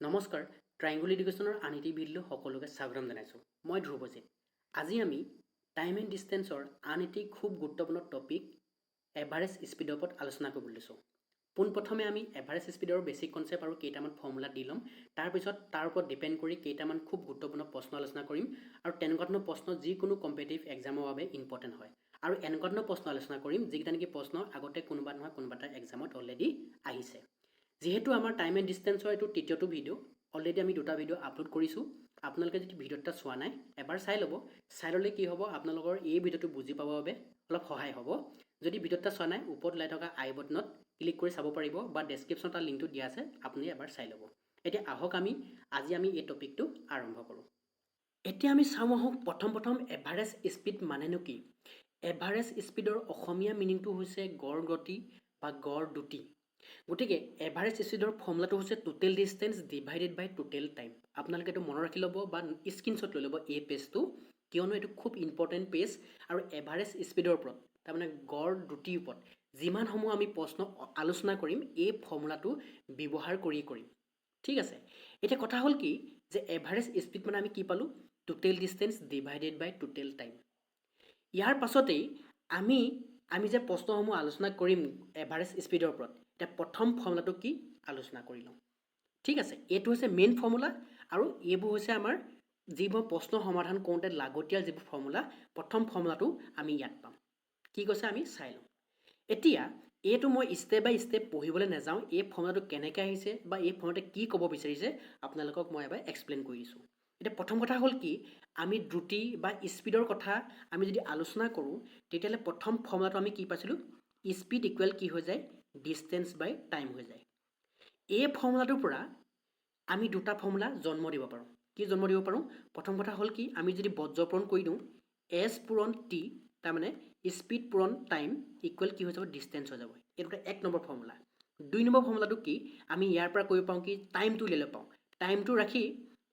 নমস্কাৰ ট্ৰাইংগুল এডুকেশ্যনৰ আন এটি ভিডিঅ'লৈ সকলোকে স্বাগতম জনাইছোঁ মই ধ্ৰুৱজিৎ আজি আমি টাইম এণ্ড ডিষ্টেঞ্চৰ আন এটি খুব গুৰুত্বপূৰ্ণ টপিক এভাৰেজ স্পীডৰ ওপৰত আলোচনা কৰিব লৈছোঁ পোনপ্ৰথমে আমি এভাৰেজ স্পীডৰ বেছিক কনচেপ্ট আৰু কেইটামান ফৰ্মুলা দি ল'ম তাৰপিছত তাৰ ওপৰত ডিপেণ্ড কৰি কেইটামান খুব গুৰুত্বপূৰ্ণ প্ৰশ্ন আলোচনা কৰিম আৰু তেনেকুৱা ধৰণৰ প্ৰশ্ন যিকোনো কম্পিটিটিভ এক্সামৰ বাবে ইম্পৰ্টেণ্ট হয় আৰু এনেকুৱা ধৰণৰ প্ৰশ্ন আলোচনা কৰিম যিকেইটা নেকি প্ৰশ্ন আগতে কোনোবা নহয় কোনোবা এটা এক্সামত অলৰেডি আহিছে যেহেতু আমাৰ টাইম এণ্ড ডিষ্টেঞ্চৰ এইটো তৃতীয়টো ভিডিঅ' অলৰেডি আমি দুটা ভিডিঅ' আপলোড কৰিছোঁ আপোনালোকে যদি ভিডিঅ' এটা চোৱা নাই এবাৰ চাই ল'ব চাই ল'লে কি হ'ব আপোনালোকৰ এই ভিডিঅ'টো বুজি পাবৰ বাবে অলপ সহায় হ'ব যদি ভিডিঅ' এটা চোৱা নাই ওপৰত ওলাই থকা আই বটনত ক্লিক কৰি চাব পাৰিব বা ডেছক্ৰিপশ্যনত তাৰ লিংকটো দিয়া আছে আপুনি এবাৰ চাই ল'ব এতিয়া আহক আজি আমি এই টপিকটো আৰম্ভ কৰোঁ এতিয়া আমি চাওঁ আহক প্ৰথম এভাৰেজ স্পীড মানেনো কি এভাৰেজ স্পীডৰ অসমীয়া মিনিংটো হৈছে গড় গতি বা গড় দ্ৰুতি গতিকে এভাৰেজ স্পীডৰ ফৰ্মুলাটো হৈছে টোটেল ডিষ্টেঞ্চ ডিভাইডেড বাই টোটেল টাইম আপোনালোকে এইটো মনত ৰাখি ল'ব বা স্ক্ৰীনশ্বট লৈ ল'ব এই পেজটো কিয়নো এইটো খুব ইম্পৰ্টেণ্ট পেজ আৰু এভাৰেজ স্পীডৰ ওপৰত তাৰমানে গড় দ্ৰুতিৰ ওপৰত যিমানসমূহ আমি প্ৰশ্ন আলোচনা কৰিম এই ফৰ্মুলাটো ব্যৱহাৰ কৰিম ঠিক আছে এতিয়া কথা হ'ল কি যে এভাৰেজ স্পীড মানে আমি কি পালোঁ টোটেল ডিষ্টেঞ্চ ডিভাইডেড বাই টোটেল টাইম ইয়াৰ পাছতেই আমি যে প্ৰশ্নসমূহ আলোচনা কৰিম এভাৰেজ স্পীডৰ ওপৰত এতিয়া প্ৰথম ফৰ্মুলাটো কি আলোচনা কৰি লওঁ ঠিক আছে এইটো হৈছে মেইন ফৰ্মুলা আৰু এইবোৰ হৈছে আমাৰ যিবোৰ প্ৰশ্ন সমাধান কৰোঁতে লাগতিয়াল যিবোৰ ফৰ্মুলা প্ৰথম ফৰ্মুলাটো আমি ইয়াত পাম কি কৈছে আমি চাই লওঁ এতিয়া এইটো মই ষ্টেপ বাই ষ্টেপ পঢ়িবলৈ নাযাওঁ এই ফৰ্মুলাটো কেনেকৈ আহিছে বা এই ফৰ্মুলাটোৱে কি ক'ব বিচাৰিছে আপোনালোকক মই এবাৰ এক্সপ্লেইন কৰি দিছোঁ এতিয়া প্ৰথম কথা হ'ল কি আমি দ্ৰুতি বা স্পীডৰ কথা আমি যদি আলোচনা কৰোঁ তেতিয়াহ'লে প্ৰথম ফৰ্মুলাটো আমি কি পাইছিলোঁ স্পীড ইকুৱেল কি হৈ যায় ডিষ্টেঞ্চ বাই টাইম হৈ যায় এই ফৰ্মুলাটোৰ পৰা আমি দুটা ফৰ্মুলা জন্ম দিব পাৰোঁ কি জন্ম দিব পাৰোঁ প্ৰথম কথা হ'ল কি আমি যদি বজ্ৰপূৰণ কৰি দিওঁ এছ পূৰণ টি তাৰমানে স্পীড পূৰণ টাইম ইকুৱেল কি হৈ যাব ডিষ্টেঞ্চ হৈ যাব এইটো এক নম্বৰ ফৰ্মুলা দুই নম্বৰ ফৰ্মুলাটো কি আমি ইয়াৰ পৰা কৰিব পাৰোঁ কি টাইমটো উলিয়াব পাওঁ টাইমটো ৰাখি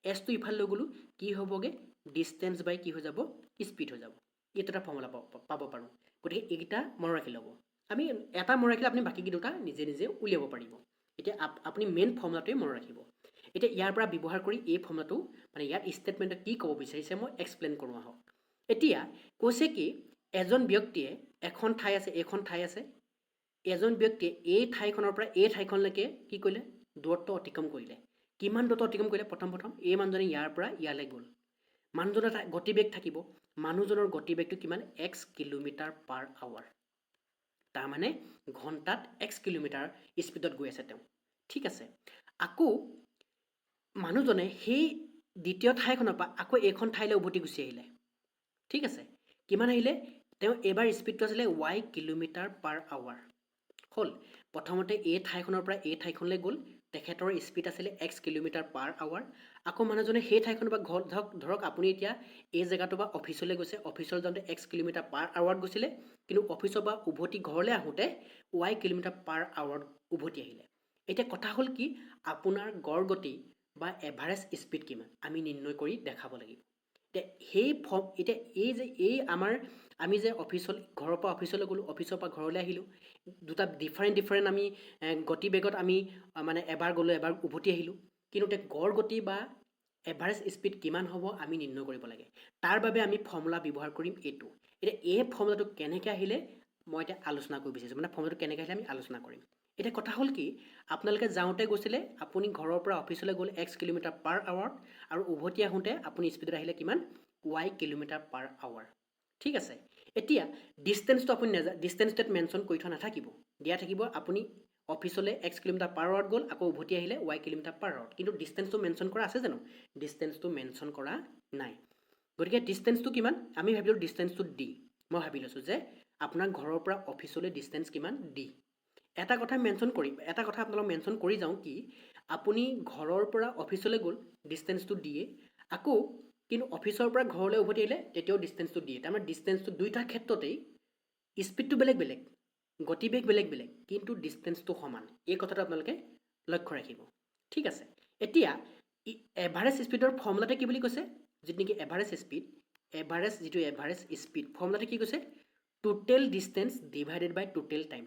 এছটো ইফালে লৈ গ'লোঁ কি হ'বগৈ ডিষ্টেঞ্চ বাই কি হৈ যাব স্পীড হৈ যাব এইটো এটা ফৰ্মুলা পাব পাৰোঁ গতিকে এইকেইটা মনত ৰাখি ল'ব আমি এটা মনত ৰাখিলে আপুনি বাকী দুটা নিজে উলিয়াব পাৰিব এতিয়া আপুনি মেইন ফৰ্মুলাটোৱে মনত ৰাখিব এতিয়া ইয়াৰ পৰা ব্যৱহাৰ কৰি এই ফৰ্মুলাটো মানে ইয়াৰ ষ্টেটমেণ্টত কি ক'ব বিচাৰিছে মই এক্সপ্লেইন কৰোঁ আহক এতিয়া কৈছে কি এজন ব্যক্তিয়ে এখন ঠাই আছে এইখন ঠাই আছে এজন ব্যক্তিয়ে এই ঠাইখনৰ পৰা এই ঠাইখনলৈকে কি কৰিলে দূৰত্ব অতিক্ৰম কৰিলে কিমান দূৰত্ব অতিক্ৰম কৰিলে প্ৰথম এই মানুহজনে ইয়াৰ পৰা ইয়ালৈ গ'ল মানুহজনৰ গতিবেগ থাকিব মানুহজনৰ গতিবেগটো কিমান x কিলোমিটাৰ পাৰ আৱাৰ তাৰমানে ঘণ্টাত x কিলোমিটাৰ স্পীডত গৈ আছে তেওঁ ঠিক আছে আকৌ মানুহজনে সেই দ্বিতীয় ঠাইখনৰ পৰা আকৌ এইখন ঠাইলৈ উভতি গুচি আহিলে ঠিক আছে কিমান আহিলে তেওঁ এবাৰ স্পীডটো আছিলে y কিলোমিটাৰ পাৰ আৱাৰ হ'ল প্ৰথমতে এই ঠাইখনৰ পৰা এই ঠাইখনলৈ গ'ল তেখেতৰ স্পীড আছিলে x কিলোমিটাৰ পাৰ আৱাৰ আকৌ মানুহজনে সেই ঠাইখনৰ পৰা ধৰক আপুনি এতিয়া এই জেগাটোৰ পৰা অফিচলৈ গৈছে অফিচলৈ যাওঁতে x কিলোমিটাৰ পাৰ আৱাৰত গৈছিলে কিন্তু অফিচৰ পৰা উভতি ঘৰলৈ আহোঁতে y কিলোমিটাৰ পাৰ আৱাৰত উভতি আহিলে এতিয়া কথা হ'ল কি আপোনাৰ গড় গতি বা এভাৰেজ স্পীড কিমান আমি নিৰ্ণয় কৰি দেখাব লাগিব এতিয়া এই আমাৰ আমি যে ঘৰৰ পৰা অফিচলৈ গ'লোঁ অফিচৰ পৰা ঘৰলৈ আহিলোঁ দুটা ডিফাৰেণ্ট আমি গতিবেগত আমি মানে এবাৰ গ'লোঁ এবাৰ উভতি আহিলোঁ কিন্তু এতিয়া গড় গতি বা এভাৰেজ স্পীড কিমান হ'ব আমি নিৰ্ণয় কৰিব লাগে তাৰ বাবে আমি ফৰ্মুলা ব্যৱহাৰ কৰিম এইটো এতিয়া এই ফৰ্মুলাটো কেনেকৈ আহিলে মই এতিয়া আলোচনা কৰিব বিচাৰিছোঁ মানে ফৰ্মুলাটো কেনেকৈ আহিলে আমি আলোচনা কৰিম এতিয়া কথা হ'ল কি আপোনালোকে যাওঁতে গৈছিলে আপুনি ঘৰৰ পৰা অফিচলৈ গ'ল x কিলোমিটাৰ পাৰ আৱাৰত আৰু উভতি আহোঁতে আপুনি স্পীডত আহিলে কিমান y কিলোমিটাৰ পাৰ আৱাৰ ঠিক আছে এতিয়া ডিষ্টেঞ্চটো আপুনি ডিষ্টেঞ্চটোত মেনশ্যন কৰি থোৱা নাথাকিব দিয়া থাকিব আপুনি অফিচলৈ x কিলোমিটাৰ পাৰ আৱাৰত গ'ল আকৌ উভতি আহিলে y কিলোমিটাৰ পাৰ আৱাৰত কিন্তু ডিষ্টেঞ্চটো মেনশ্যন কৰা আছে জানো ডিষ্টেঞ্চটো মেনশ্যন কৰা নাই গতিকে ডিষ্টেঞ্চটো কিমান আমি ভাবিলোঁ ডিষ্টেঞ্চটো d মই ভাবি লৈছোঁ যে আপোনাৰ ঘৰৰ পৰা অফিচলৈ ডিষ্টেঞ্চ কিমান d এটা কথা আপোনালোক মেনশ্যন কৰি যাওঁ কি আপুনি ঘৰৰ পৰা অফিচলৈ গ'ল ডিষ্টেঞ্চটো দিয়ে আকৌ কিন্তু অফিচৰ পৰা ঘৰলৈ উভতি আহিলে তেতিয়াও ডিষ্টেঞ্চটো দিয়ে তাৰমানে ডিষ্টেঞ্চটো দুইটা ক্ষেত্ৰতেই স্পীডটো বেলেগ বেলেগ গতিবেগ বেলেগ বেলেগ কিন্তু ডিষ্টেঞ্চটো সমান এই কথাটো আপোনালোকে লক্ষ্য ৰাখিব ঠিক আছে এতিয়া এভাৰেজ স্পীডৰ ফৰ্মুলাটো কি বুলি কৈছে যিটো নেকি এভাৰেজ স্পীড ফৰ্মুলাটো কি কৈছে টোটেল ডিষ্টেঞ্চ ডিভাইডেড বাই টোটেল টাইম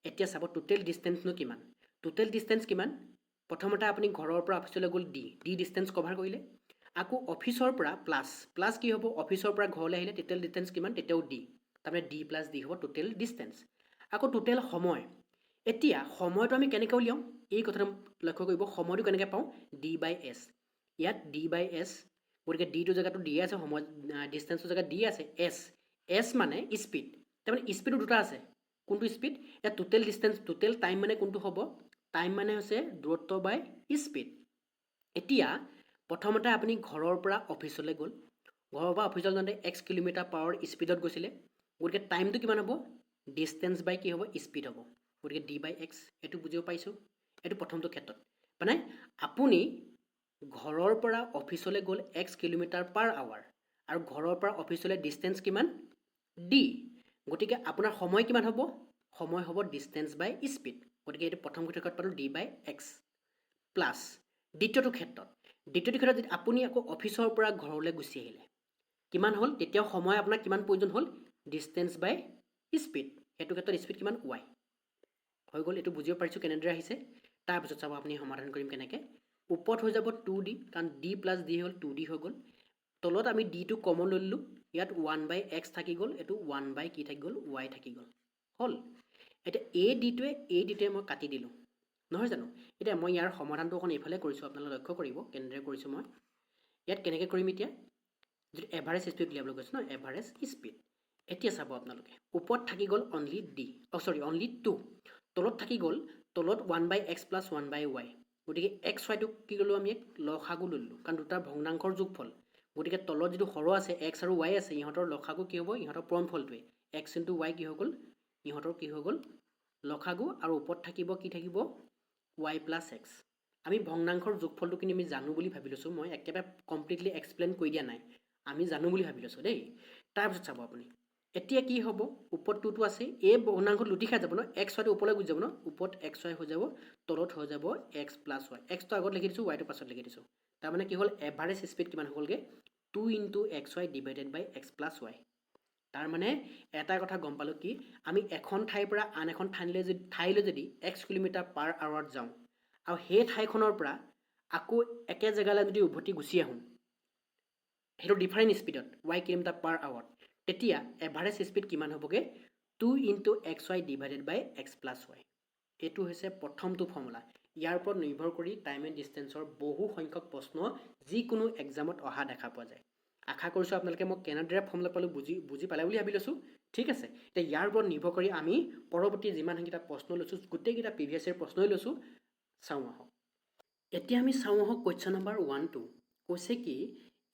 এতিয়া চাব টোটেল ডিষ্টেঞ্চনো কিমান প্ৰথমতে আপুনি ঘৰৰ পৰা অফিচলৈ গ'ল ডি ডিষ্টেঞ্চ কভাৰ কৰিলে। আকৌ অফিচৰ পৰা প্লাছ কি হ'ব, অফিচৰ পৰা ঘৰলৈ আহিলে টোটেল ডিষ্টেঞ্চ কিমান, তেতিয়াও ডি, তাৰমানে ডি প্লাছ ডি হ'ব টোটেল ডিষ্টেঞ্চ। আকৌ টোটেল সময়, এতিয়া সময়টো আমি কেনেকৈ উলিয়াওঁ, এই কথাটো লক্ষ্য কৰিব, সময়টো কেনেকৈ পাওঁ, ডি বাই এছ। ইয়াত ডি বাই এছ, গতিকে ডিটোৰ জেগাটো ডি আছে, সময় ডিষ্টেঞ্চৰ জেগাত ডি আছে, এছ মানে স্পীড, তাৰমানে স্পীডো দুটা আছে, কোনটো স্পীড, ইয়াত টোটেল ডিষ্টেঞ্চ, টোটেল টাইম মানে কোনটো হ'ব, টাইম মানে হৈছে দূৰত্ব বাই স্পীড। এতিয়া প্ৰথমতে আপুনি ঘৰৰ পৰা অফিচলৈ গ'ল, ঘৰৰ পৰা অফিচলৈ যাওঁতে x কিলোমিটাৰ/আৱাৰ স্পীডত গৈছিলে, গতিকে টাইমটো কিমান হ'ব, ডিষ্টেঞ্চ বাই কি হ'ব, স্পীড হ'ব, গতিকে ডি বাই এক্স। এইটো বুজিব পাৰিছোঁ, এইটো প্ৰথমটো ক্ষেত্ৰত, মানে আপুনি ঘৰৰ পৰা অফিচলৈ গ'ল x কিলোমিটাৰ/আৱাৰ আৰু ঘৰৰ পৰা অফিচলৈ ডিষ্টেঞ্চ কিমান, ডি, গতিকে আপোনাৰ সময় কিমান হ'ব, সময় হ'ব ডিষ্টেঞ্চ বাই স্পীড, গতিকে এইটো প্ৰথম ক্ষেত্ৰত পালোঁ ডি বাই এক্স প্লাছ দ্বিতীয়টো ক্ষেত্ৰত যদি আপুনি আকৌ অফিচৰ পৰা ঘৰলৈ গুচি আহিলে কিমান হ'ল, তেতিয়াও সময় আপোনাৰ কিমান প্ৰয়োজন হ'ল, ডিষ্টেঞ্চ বাই স্পীড, সেইটো ক্ষেত্ৰত স্পীড কিমান, ৱাই হৈ গ'ল। এইটো বুজিব পাৰিছোঁ কেনেদৰে আহিছে। তাৰপিছত চাব আপুনি সমাধান কৰিম কেনেকৈ, ওপৰত হৈ যাব 2d, কাৰণ d প্লাছ d হ'ল 2d হৈ গ'ল, তলত আমি ডিটো কমন লৈ ল'লোঁ, ইয়াত 1/x থাকি গ'ল, এইটো 1 কি থাকি গ'ল, y থাকি গ'ল, হ'ল। এতিয়া এই ডিটোৱে মই কাটি দিলোঁ, নহয় জানো। এতিয়া মই ইয়াৰ সমাধানটো অকণ এইফালে কৰিছোঁ, আপোনালোকে লক্ষ্য কৰিব কেনেদৰে কৰিছোঁ মই। ইয়াত কেনেকৈ কৰিম, এতিয়া যিটো এভাৰেজ স্পীড উলিয়াবলৈ গৈছোঁ ন, এভাৰেজ স্পীড। এতিয়া চাব আপোনালোকে, ওপৰত থাকি গ'ল অনলি ডি, অনলি 2, তলত থাকি গ'ল, তলত 1/x প্লাছ 1/y, গতিকে এক্স ৱাইটো কি ল'লোঁ, আমি লসাগু ল'লোঁ, কাৰণ দুটা ভগ্নাংশৰ যোগফল, গতিকে তলত যিটো সৰহ আছে এক্স আৰু ৱাই আছে, ইহঁতৰ লসাগু কি হ'ব, ইহঁতৰ পূৰণফলটোৱে এক্স ইনটু ৱাই কি হৈ গ'ল, ইহঁতৰ কি হৈ গ'ল, লসাগু, আৰু ওপৰত থাকিব কি থাকিব, y প্লাছ এক্স। আমি ভগ্নাংশৰ যোগফলটো কিন্তু আমি জানো বুলি ভাবি লৈছোঁ, মই একেবাৰে কমপ্লিটলি এক্সপ্লেইন কৰি দিয়া নাই, আমি জানো বুলি ভাবি লৈছোঁ দেই। তাৰপিছত চাব আপুনি, এতিয়া কি হ'ব, ওপৰত 2টো আছে, এই ভগ্নাংশত লুটি খাই যাব ন, এক্স ৱাইটো ওপৰলৈ গুচি যাব ন, ওপৰত এক্স ৱাই হৈ যাব, তলত হৈ যাব এক্স প্লাছ ৱাই, এক্সটো আগত লিখি দিছোঁ, ৱাইটো পাছত লিখি দিছোঁ, তাৰমানে কি হ'ল, এভাৰেজ স্পীড কিমান হ'লগৈ, 2 × x y ডিভাইডেড বাই x প্লাছ ৱাই। তাৰমানে এটা কথা গম পালোঁ কি, আমি এখন ঠাইৰ পৰা আন এখন ঠাইলৈ যদি x কিলোমিটাৰ/আৱাৰত যাওঁ, আৰু সেই ঠাইখনৰ পৰা আকৌ একে জেগালৈ যদি উভতি গুচি আহোঁ, সেইটো ডিফাৰেণ্ট স্পীডত y কিলোমিটাৰ/আৱাৰত, তেতিয়া এভাৰেজ স্পীড কিমান হ'বগৈ, 2 × x y ডিভাইডেড বাই x প্লাছ ৱাই। এইটো হৈছে প্ৰথমটো ফৰ্মুলা। ইয়াৰ ওপৰত নিৰ্ভৰ কৰি টাইম এণ্ড ডিষ্টেঞ্চৰ বহু সংখ্যক প্ৰশ্ন যিকোনো এক্সামত অহা দেখা পোৱা যায়। আশা কৰিছোঁ আপোনালোকে মই কেনেদৰে ফৰ্মুলা পালোঁ বুজি পালে বুলি ভাবি লৈছোঁ, ঠিক আছে। এতিয়া ইয়াৰ ওপৰত নিৰ্ভৰ কৰি আমি পৰৱৰ্তী যিমানকেইটা প্ৰশ্ন লৈছোঁ, গোটেইকেইটা প্ৰিভিয়াছ ইয়েৰ প্ৰশ্নই লৈছোঁ, চাওঁ আহক। এতিয়া আমি চাওঁ আহক কুৱেশ্যন নম্বৰ 1 কৈছে কি,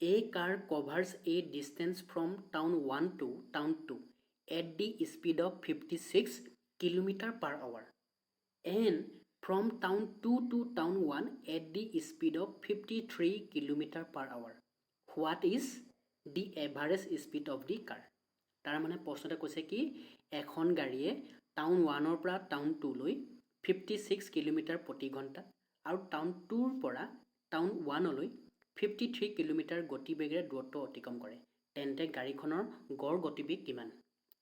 a car covers a distance from town 1 to town 2 at the speed of 56 km/h and from town 2 to town 1 at the speed of 53 km/h. What is the average speed of the car? তাৰ মানে প্ৰশ্নতে কৈছে কি, এখন গাড়ীয়ে town 1ৰ পৰা town 2লৈ 56 km/h আৰু town 2ৰ পৰা town 1লৈ 53 km গতিবেগেৰে দূৰত্ব অতিক্ৰম কৰে, তেন্তে গাড়ীখনৰ গড় গতিবেগ কিমান,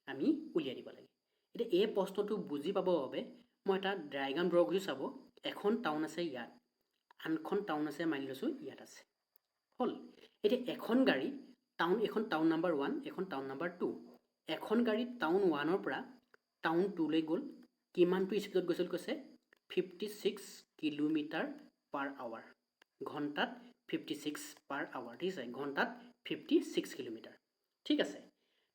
আমি উলিয়াই দিব লাগে। এতিয়া এই প্ৰশ্নটো বুজি পাবৰ বাবে মই এটা ডায়েগ্ৰাম ড্ৰ কৰি চাব, এখন টাউন আছে ইয়াত, আনখন টাউন আছে মানি লৈছোঁ ইয়াত আছে, হ'ল। এতিয়া এখন গাড়ী এখন টাউন নম্বৰ 1, এখন টাউন নম্বৰ 2, এখন গাড়ী টাউন 1ৰ পৰা টাউন 2লৈ গ'ল, কিমানটো স্পীডত গৈছিল কৈছে, 56 km/h, ঘণ্টাত 56/h, ঠিক আছে, ঘণ্টাত 56 km, ঠিক আছে।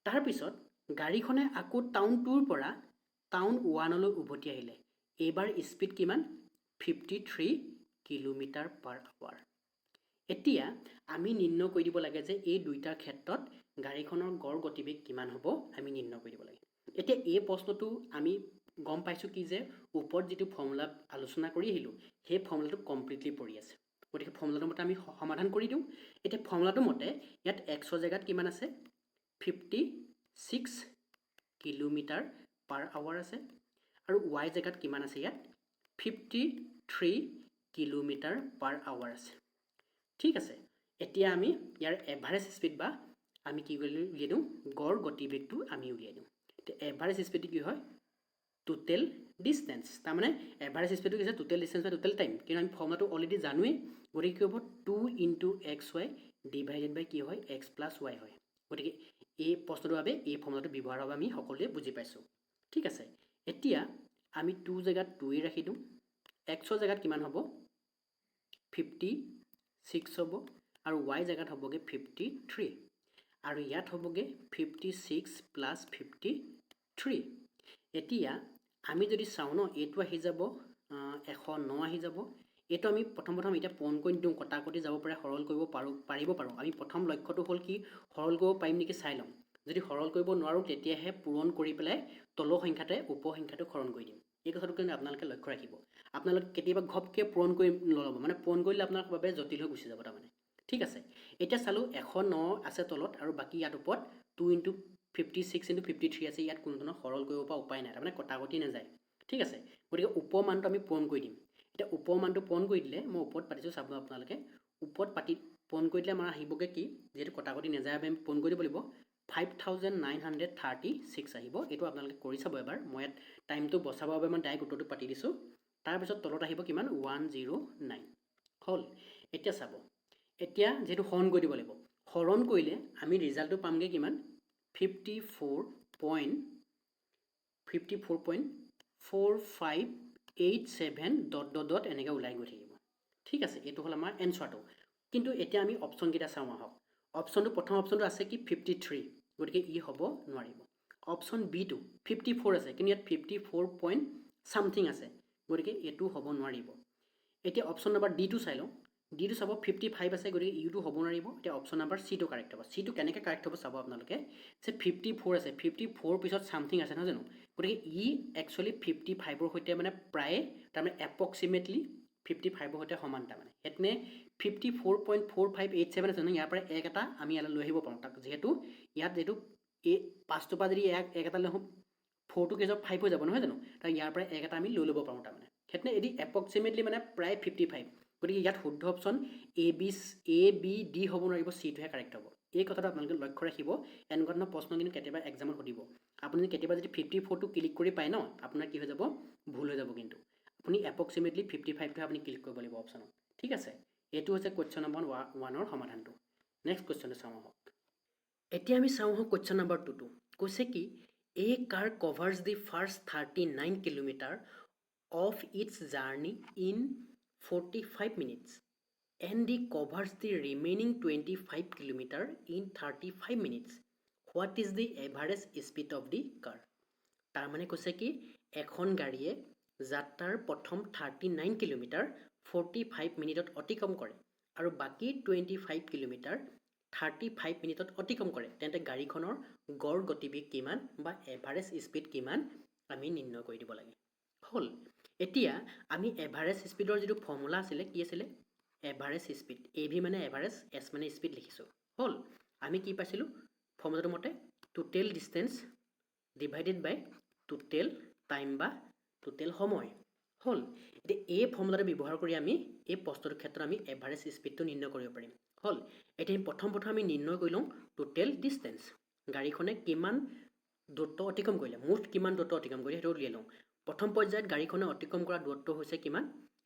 তাৰপিছত গাড়ীখনে আকৌ টাউন 2ৰ পৰা টাউন 1লৈ উভতি আহিলে, এইবাৰ স্পীড কিমান, 53 km/h। এতিয়া আমি নিৰ্ণয় কৰি দিব লাগে যে এই দুইটাৰ ক্ষেত্ৰত গাড়ীখনৰ গড় গতিবেগ কিমান হ'ব, আমি নিৰ্ণয় কৰি দিব লাগে। এতিয়া এই প্ৰশ্নটো আমি গম পাইছোঁ কি যে ওপৰত যিটো ফৰ্মুলা আলোচনা কৰি আহিলোঁ, সেই ফৰ্মুলাটো কমপ্লিটলি পৰি আছে, গতিকে ফৰ্মুলাটোৰ মতে আমি সমাধান কৰি দিওঁ। এতিয়া ফৰ্মুলাটোৰ মতে ইয়াত এক্সৰ জেগাত কিমান আছে, 56 km/h আছে, আৰু ৱাই জেগাত কিমান আছে, ইয়াত 53 km/h আছে, ঠিক আছে। এতিয়া আমি ইয়াৰ এভাৰেজ স্পীড বা আমি কি উলিয়াই দিওঁ, গড় গতিবেগটো আমি উলিয়াই দিওঁ। এতিয়া এভাৰেজ স্পীডটো কি হয়, টোটেল ডিষ্টেঞ্চ তাৰমানে এভাৰেজ স্পীডটো কি আছে টোটেল ডিষ্টেঞ্চ বাই টোটেল টাইম কিন্তু আমি ফৰ্মুলাটো অলৰেডি জানোৱেই গতিকে কি হ'ব 2 × XY ডিভাইডেড বাই কি হয় x + y হয় গতিকে এই প্ৰশ্নটোৰ বাবে এই ফৰ্মুলাটো ব্যৱহাৰ হ'ব আমি সকলোৱে বুজি পাইছোঁ ঠিক আছে এতিয়া আমি 2 জেগাত 2 ৰাখি দিওঁ xৰ জেগাত কিমান হ'ব 56 হ'ব আৰু y জেগাত হ'বগে 53 আৰু ইয়াত হ'বগে 56 + 53 এতিয়া আমি যদি চাওঁ ন এইটো আহি যাব 109 আহি যাব এইটো আমি প্ৰথম এতিয়া পূৰণ কৰি দিওঁ কটাকটি যাব পাৰে সৰল কৰিব পাৰিব পাৰোঁ আমি প্ৰথম লক্ষ্যটো হ'ল কি সৰল কৰিব পাৰিম নেকি চাই ল'ম যদি সৰল কৰিব নোৱাৰোঁ তেতিয়াহে পূৰণ কৰি পেলাই তলৰ সংখ্যাতে ওপৰ সংখ্যাটো সৰল কৰি দিম এই কথাটো কিন্তু আপোনালোকে লক্ষ্য ৰাখিব আপোনালোকে কেতিয়াবা ঘপকৈ পূৰণ কৰি নল'ব মানে পূৰণ কৰিলে আপোনাৰ বাবে জটিল হৈ গুচি যাব তাৰমানে ঠিক আছে এতিয়া চালোঁ 109 আছে তলত আৰু বাকী ইয়াত ওপৰত 2 × 56 × 53 আছে ইয়াত কোনো ধৰণৰ সৰল কৰিব পৰা উপায় নাই তাৰমানে কটাকটি নাযায় ঠিক আছে গতিকে ওপৰ মানটো আমি পূৰণ কৰি দিম এতিয়া ওপৰ মানটো পূৰণ কৰি দিলে মই ওপৰত পাতিছোঁ চাব আপোনালোকে ওপৰত পূৰণ কৰি দিলে আমাৰ আহিবগৈ কি যিহেতু কটাকটি নাযায় আমি পূৰণ কৰি দিব লাগিব 5936 আহিব এইটো আপোনালোকে কৰি চাব এবাৰ মই ইয়াত টাইমটো বচাবৰ বাবে মই ডাইৰেক্ট উত্তৰটো পাতি দিছোঁ তাৰপিছত তলত আহিব কিমান 109 হ'ল এতিয়া চাব এতিয়া যেহেতু হৰণ কৰি দিব লাগিব হৰণ কৰিলে আমি ৰিজাল্টটো পামগৈ কিমান 54.4587 ... এনেকৈ ওলাই গৈ থাকিব ঠিক আছে এইটো হ'ল আমাৰ এনচাৰটো কিন্তু এতিয়া আমি অপশ্যনকেইটা চাওঁ আহক অপশ্যনটো প্ৰথম অপশ্যনটো আছে কি 53 গতিকে ই হ'ব নোৱাৰিব অপশ্যন বিটো 54 আছে কিন্তু ইয়াত 54 পইণ্ট সামথিং আছে গতিকে এইটো হ'ব নোৱাৰিব এতিয়া অপশ্যন নম্বৰ ডিটো চাই লওঁ ডিটো চাব 55 আছে গতিকে ইউটো হ'ব নোৱাৰিব এতিয়া অপশ্যন নম্বৰ চিটো কাৰেক্ট হ'ব চিটো কেনেকৈ কাৰেক্ট হ'ব চাব আপোনালোকে যে 54 আছে 54 পিছত সামথিং আছে নহয় জানো গতিকে ই একচুৱেলি 55ৰ সৈতে মানে প্ৰায় তাৰমানে এপ্ৰক্সিমেটলি 55ৰ সৈতে সমান তাৰমানে এনে 54.4587 আছে ন ইয়াৰ পৰা এক এটা আমি ইয়ালৈ লৈ আহিব পাৰোঁ তাক যিহেতু ইয়াত যিহেতু এই 5টোৰ পৰা যদি এক এটা লৈ আহোঁ 4টো কেছত 5 হৈ যাব নহয় জানো তাৰ ইয়াৰ পৰা এক এটা আমি লৈ ল'ব পাৰোঁ তাৰমানে সেইটোনে এদি এপ্ৰক্সিমেটলি মানে প্ৰায় 55 গতিকে ইয়াত শুদ্ধ অপশ্যন এ বি ডি হ'ব নোৱাৰিব চিটোহে কাৰেক্ট হ'ব এই কথাটো আপোনালোকে লক্ষ্য ৰাখিব এনেকুৱা ধৰণৰ প্ৰশ্ন কিন্তু কেতিয়াবা এক্সামত সুধিব আপুনি কেতিয়াবা যদি 54টো ক্লিক কৰি পায় ন আপোনাৰ কি হৈ যাব ভুল হৈ যাব কিন্তু আপুনি এপ্ৰক্সিমেটলি 55টোহে আপুনি ক্লিক কৰিব লাগিব অপশ্যনত ঠিক আছে এইটো হৈছে কুৱেশ্যন নম্বৰ 1ৰ সমাধানটো নেক্সট কুৱেশ্যনটো চাওঁ আহক এতিয়া আমি চাওঁ আহক কুৱেশ্যন নম্বৰ 2টো কৈছে কি a car covers the first 39 kilometre of its journey in 45 minutes and it covers the remaining 25 kilometer in 35 minutes. What is the average speed of the car? তাৰমানে কৈছে কি এখন গাড়ীয়ে যাত্ৰাৰ প্ৰথম 39 কিলোমিটাৰ 45 মিনিটত অতিক্ৰম কৰে আৰু বাকী 25 কিলোমিটাৰ 35 মিনিটত অতিক্ৰম কৰে তেন্তে গাড়ীখনৰ গড় গতিবেগ কিমান বা এভাৰেজ স্পীড কিমান আমি নিৰ্ণয় কৰি দিব লাগে হ'ল এতিয়া আমি এভাৰেজ স্পীডৰ যিটো ফৰ্মুলা আছিলে কি আছিলে এভাৰেজ স্পীড এ ভি মানে এভাৰেজ এছ মানে স্পীড লিখিছোঁ হ'ল আমি কি পাইছিলোঁ ফৰ্মুলাটোৰ মতে টোটেল ডিষ্টেঞ্চ ডিভাইডেড বাই টোটেল টাইম বা টোটেল সময় হ'ল এতিয়া এই ফৰ্মুলাটো ব্যৱহাৰ কৰি আমি এই প্ৰশ্নটোৰ ক্ষেত্ৰত আমি এভাৰেজ স্পীডটো নিৰ্ণয় কৰিব পাৰিম হ'ল এতিয়া প্ৰথম আমি নিৰ্ণয় কৰি লওঁ টোটেল ডিষ্টেঞ্চ গাড়ীখনে কিমান দূৰত্ব অতিক্ৰম কৰিলে মুঠ কিমান দূৰত্ব অতিক্ৰম কৰিলে সেইটো উলিয়াই লওঁ প্ৰথম পৰ্যায়ত গাড়ীখনে অতিক্ৰম কৰা দূৰত্ব হৈছে কিমান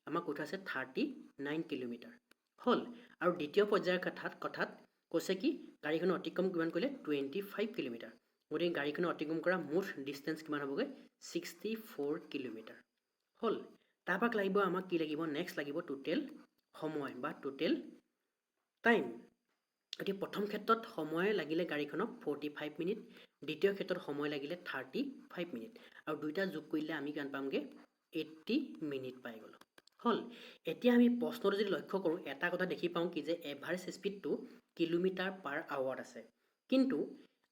আমাক কৈছে আছে 39 কিলোমিটাৰ হ'ল আৰু দ্বিতীয় পৰ্যায়ৰ কথাত কৈছে কি গাড়ীখনে অতিক্ৰম কিমান কৰিলে 25 কিলোমিটাৰ গতিকে গাড়ীখনে অতিক্ৰম কৰা মুঠ ডিষ্টেঞ্চ কিমান হ'বগৈ 64 কিলোমিটাৰ হ'ল তাৰপাক লাগিব আমাক কি লাগিব নেক্সট লাগিব টোটেল সময় বা টোটেল টাইম এতিয়া প্ৰথম ক্ষেত্ৰত সময় লাগিলে গাড়ীখনক 45 মিনিট দ্বিতীয় ক্ষেত্ৰত সময় লাগিলে 35 মিনিট আৰু দুইটা যোগ কৰিলে আমি কিমান পামগে 80 মিনিট পাই গ'লো হ'ল এতিয়া আমি প্ৰশ্নটো যদি লক্ষ্য কৰোঁ এটা কথা দেখি পাওঁ কি যে এভাৰেজ স্পীডটো কিলোমিটাৰ পাৰ আৱাৰ আছে কিন্তু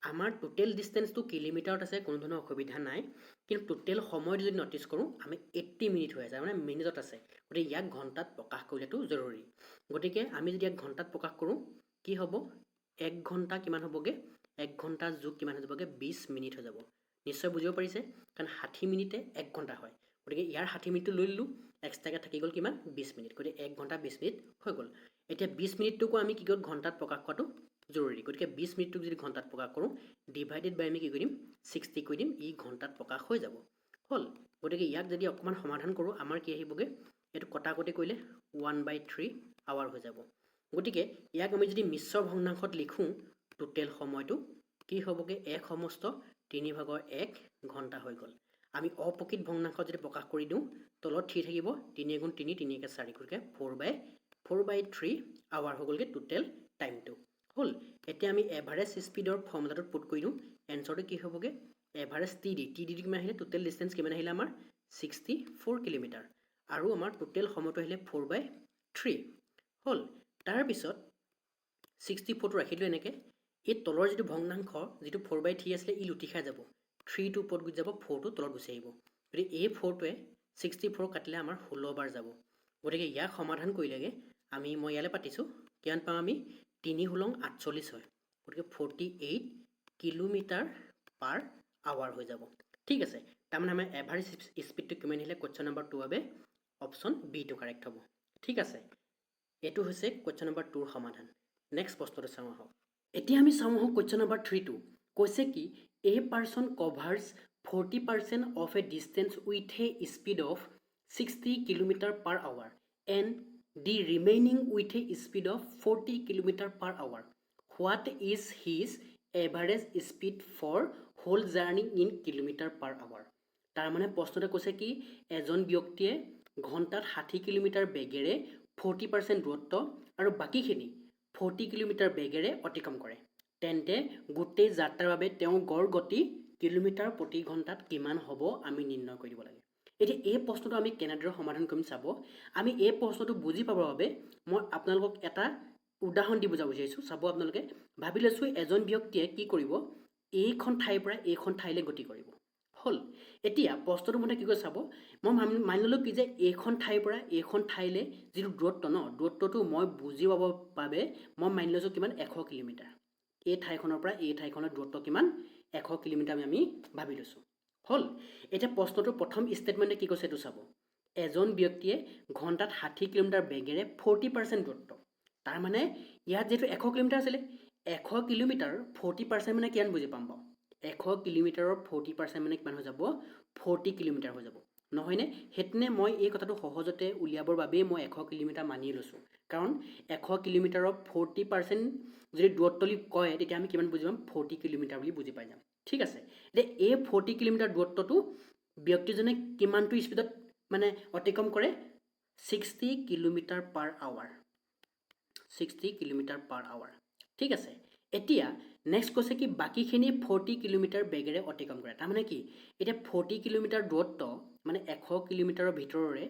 আমাৰ টোটেল ডিষ্টেঞ্চটো কিলোমিটাৰত আছে কোনো ধৰণৰ অসুবিধা নাই কিন্তু টোটেল সময়টো যদি নটিচ কৰোঁ আমি 80 মিনিট হৈ আছে মানে মিনিটত আছে গতিকে ইয়াক ঘণ্টাত প্ৰকাশ কৰিলেতো জৰুৰী গতিকে আমি যদি ইয়াক ঘণ্টাত প্ৰকাশ কৰোঁ কি হ'ব 1 ঘণ্টা কিমান হ'বগে 1 ঘণ্টা যোগ কিমান হৈ যাবগে 20 মিনিট হৈ যাব নিশ্চয় বুজিব পাৰিছে কাৰণ 60 মিনিটে 1 ঘণ্টা হয় গতিকে ইয়াৰ 60 মিনিটটো লৈ ললোঁ এক্সট্ৰাকৈ থাকি গ'ল কিমান 20 মিনিট গতিকে 1 ঘণ্টা 20 মিনিট হৈ গ'ল এতিয়া 20 মিনিটটোকো আমি কি কৰিম ঘণ্টাত প্ৰকাশ কৰাটো জৰুৰী গতিকে 20 মিনিটটোক যদি ঘণ্টাত প্ৰকাশ কৰোঁ ডিভাইডেড বাই আমি কি কৰিম 60 কৰি দিম ই ঘণ্টাত প্ৰকাশ হৈ যাব হ'ল গতিকে ইয়াক যদি অকণমান সমাধান কৰোঁ আমাৰ কি আহিবগৈ এইটো কটাকটি কৰিলে 1/3 আৱাৰ হৈ যাব গতিকে ইয়াক আমি যদি মিশ্ৰ ভগ্নাংশত লিখোঁ টোটেল সময়টো কি হ'বগৈ 1/3 ঘণ্টা হৈ গ'ল আমি অপ্ৰকৃত ভগ্নাংশত যদি প্ৰকাশ কৰি দিওঁ তলত 3 থাকিব 3 × 3 3 × 4 গতিকে 4/3 আৱাৰ হৈ গ'লগৈ টোটেল টাইমটো হ'ল এতিয়া আমি এভাৰেজ স্পীডৰ ফৰ্মুলাটোত পুট কৰি দিওঁ এনচাৰটো কি হ'বগৈ এভাৰেজ টি ডি কিমান আহিলে টোটেল ডিষ্টেঞ্চ কিমান আহিলে আমাৰ 64 কিলোমিটাৰ আৰু আমাৰ টোটেল সময়টো আহিলে 4/3 হ'ল তাৰপিছত 64টো ৰাখিলোঁ এনেকৈ এই তলৰ যিটো ভগ্নাংশ যিটো 4/3 আছিলে ই লুটি খাই যাব 3টো ওপৰত গুচি যাব 4টো তলত গুচি আহিব গতিকে এই 4টোৱে 64 কাটিলে আমাৰ 16 বাৰ যাব গতিকে ইয়াক সমাধান কৰিলেগৈ মই ইয়ালৈ পাতিছোঁ কিমান পাম আমি 3 × 48 হয় গতিকে 48 কিলোমিটাৰ পাৰ আৱাৰ হৈ যাব ঠিক আছে তাৰমানে আমাৰ এভাৰেজ স্পীডটো কিমান আহিলে কুৱেশ্যন নম্বৰ 2 বাবে অপশ্যন বিটো কাৰেক্ট হ'ব ঠিক আছে এইটো হৈছে কুৱেশ্যন নম্বৰ 2ৰ সমাধান নেক্সট প্ৰশ্নটো চাওঁ আহক এতিয়া আমি চাওঁ আহক কুৱেশ্যন নম্বৰ 3টো কৈছে কি a person covers 40% of a distance with a speed of 60 kilometre per hour and the remaining with a speed of 40 km per hour. What is his average speed for whole journey in kilometer per hour? তাৰ মানে প্ৰশ্নতে কৈছে কি এজন ব্যক্তিয়ে ঘণ্টাত 60 kilometre বেগেৰে 40% দূৰত্ব আৰু বাকীখিনি 40 কিলোমিটাৰ বেগেৰে অতিক্ৰম কৰে তেন্তে গোটেই যাত্ৰাৰ বাবে তেওঁ গড় গতি কিলোমিটাৰ প্ৰতি ঘণ্টাত কিমান হ'ব আমি নিৰ্ণয় কৰিব লাগে এতিয়া এই প্ৰশ্নটো আমি কেনেদৰে সমাধান কৰিম চাব আমি এই প্ৰশ্নটো বুজি পাবৰ বাবে মই আপোনালোকক এটা উদাহৰণ দি বুজাব বিচাৰিছোঁ চাব আপোনালোকে ভাবি লৈছোঁ এজন ব্যক্তিয়ে কি কৰিব এইখন ঠাইৰ পৰা এইখন ঠাইলৈ গতি কৰিব হ'ল এতিয়া প্ৰশ্নটো মতে কি কৰি চাব মই মানি ল'লোঁ কি যে এইখন ঠাইৰ পৰা এইখন ঠাইলৈ যিটো দূৰত্ব দূৰত্বটো মই বুজি পাবৰ বাবে মই মানি লৈছোঁ কিমান 100 কিলোমিটাৰ এই ঠাইখনৰ পৰা এই ঠাইখনৰ দূৰত্ব কিমান 100 কিলোমিটাৰ আমি ভাবি লৈছোঁ হ'ল এতিয়া প্ৰশ্নটোৰ প্ৰথম ষ্টেটমেণ্টে কি কৈছে এইটো চাব এজন ব্যক্তিয়ে ঘণ্টাত 60 কিলোমিটাৰ বেগেৰে 40% দূৰত্ব তাৰ মানে ইয়াত যেটো 100 কিলোমিটাৰ আছিলে 100 কিলোমিটাৰ 40% মানে কিমান বুজি পাম বাৰু 100 কিলোমিটাৰৰ 40% মানে কিমান হৈ যাব 40 কিলোমিটাৰ হৈ যাব নহয়নে হেতনে মই এই কথাটো সহজতে উলিয়াবৰ বাবেই মই 100 কিলোমিটাৰ মানি লৈছোঁ কাৰণ 100 কিলোমিটাৰৰ 40% যদি দূৰত্ব কয় তেতিয়া আমি কিমান বুজি পাম 40 কিলোমিটাৰ বুলি বুজি পাই যাম ঠিক আছে এতিয়া এই 40 কিলোমিটাৰ দূৰত্বটো ব্যক্তিজনে কিমানটো স্পীডত মানে অতিক্ৰম কৰে 60 kilometre per hour 60 kilometre per hour ঠিক আছে এতিয়া নেক্সট কৈছে কি বাকীখিনি 40 কিলোমিটাৰ বেগেৰে অতিক্ৰম কৰে তাৰমানে কি এতিয়া 40 কিলোমিটাৰ দূৰত্ব মানে 100 কিলোমিটাৰৰ ভিতৰৰে